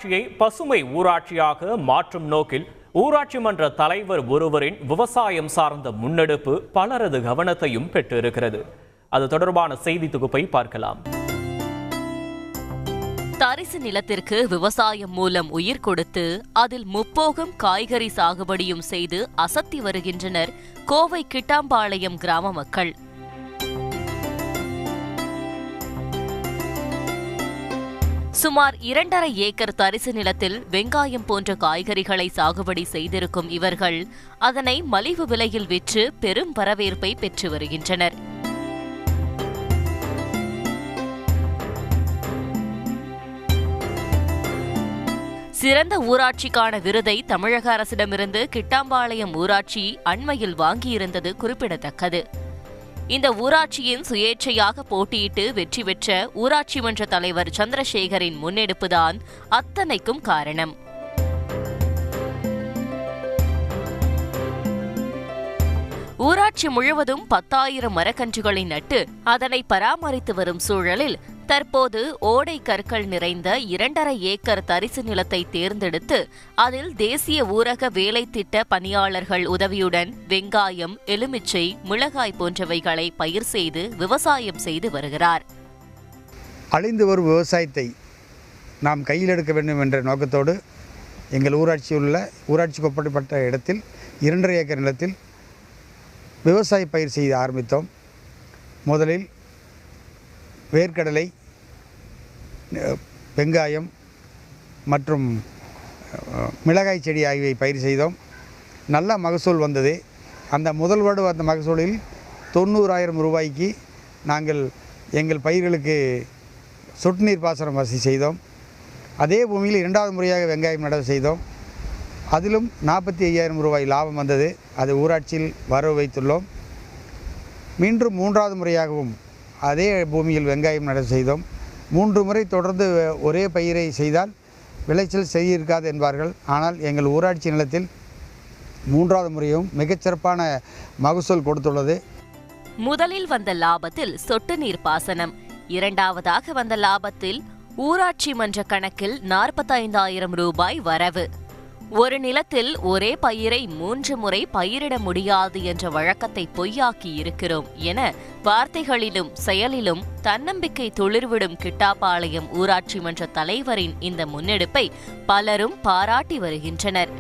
ஊராட்சியை பசுமை ஊராட்சியாக மாற்றும் நோக்கில் ஊராட்சி மன்ற தலைவர் ஒருவரின் விவசாயம் சார்ந்த முன்னெடுப்பு பலரது கவனத்தையும் பெற்றிருக்கிறது. அது தொடர்பான செய்தி தொகுப்பை பார்க்கலாம். தரிசு நிலத்திற்கு விவசாயம் மூலம் உயிர் கொடுத்து அதில் முப்போகம் காய்கறி சாகுபடியும் செய்து அசத்தி வருகின்றனர் கோவை கிட்டாம்பாளையம் கிராம மக்கள். சுமார் 2.5 ஏக்கர் தரிசு நிலத்தில் வெங்காயம் போன்ற காய்கறிகளை சாகுபடி செய்திருக்கும் இவர்கள் அதனை மலிவு விலையில் விற்று பெரும் வரவேற்பை பெற்று வருகின்றனர். சிறந்த ஊராட்சிக்கான விருதை தமிழக அரசிடமிருந்து கிட்டாம்பாளையம் ஊராட்சி அண்மையில் வாங்கியிருந்தது குறிப்பிடத்தக்கது. இந்த ஊராட்சியின் சுயேட்சையாக போட்டியிட்டு வெற்றி பெற்ற ஊராட்சி மன்ற தலைவர் சந்திரசேகரின் முன்னெடுப்புதான் அத்தனைக்கும் காரணம். ஊராட்சி முழுவதும் 10,000 மரக்கன்றுகளை நட்டு அதனை பராமரித்து வரும் சூழலில் தற்போது ஓடை கற்கள் நிறைந்த 2.5 ஏக்கர் தரிசு நிலத்தை தேர்ந்தெடுத்து அதில் தேசிய ஊரக வேலை திட்ட பணியாளர்கள் உதவியுடன் வெங்காயம், எலுமிச்சை, மிளகாய் போன்றவைகளை பயிர் செய்து விவசாயம் செய்து வருகிறார். அழிந்து வரும் விவசாயத்தை நாம் கையில் எடுக்க வேண்டும் என்ற நோக்கத்தோடு எங்கள் ஊராட்சிக்கு ஒப்படைப்பட்ட இடத்தில் 2.5 ஏக்கர் நிலத்தில் விவசாய பயிர் செய்து ஆரம்பித்தோம். முதலில் வேர்க்கடலை, வெங்காயம் மற்றும் மிளகாய் செடி ஆகியவை பயிர் செய்தோம். நல்ல மகசூல் வந்தது. அந்த முதல் வருடம் அந்த மகசூலில் 90,000 ரூபாய்க்கு நாங்கள் எங்கள் பயிர்களுக்கு சொட்டு நீர் பாசனம் வசதி செய்தோம். அதே பூமியில் 2வது முறையாக வெங்காயம் நடவு செய்தோம். அதிலும் 45,000 ரூபாய் லாபம் வந்தது. அது ஊராட்சியில் வரவு வைத்துள்ளோம். மீண்டும் 3வது முறையாகவும் அதே பூமியில் வெங்காயம் நடவு செய்தோம். 3 முறை தொடர்ந்து ஒரே பயிரை செய்தால் விளைச்சல் செய்யிருக்காது என்பார்கள். ஆனால் எங்கள் ஊராட்சி நிலத்தில் 3வது முறையும் மிகச்சிறப்பான மகசூல் கொடுத்துள்ளது. முதலில் வந்த லாபத்தில் சொட்டு நீர் பாசனம், 2வதாக வந்த லாபத்தில் ஊராட்சி மன்ற கணக்கில் 45,000 ரூபாய் வரவு. ஒரு நிலத்தில் ஒரே பயிரை 3 முறை பயிரிட முடியாது என்ற வழக்கத்தை பொய்யாக்கி இருக்கிறோம் என வார்த்தைகளிலும் செயலிலும் தன்னம்பிக்கை துளிர்விடும் கிட்டாம்பாளையம் ஊராட்சி மன்ற தலைவரின் இந்த முன்னெடுப்பை பலரும் பாராட்டி வருகின்றனர்.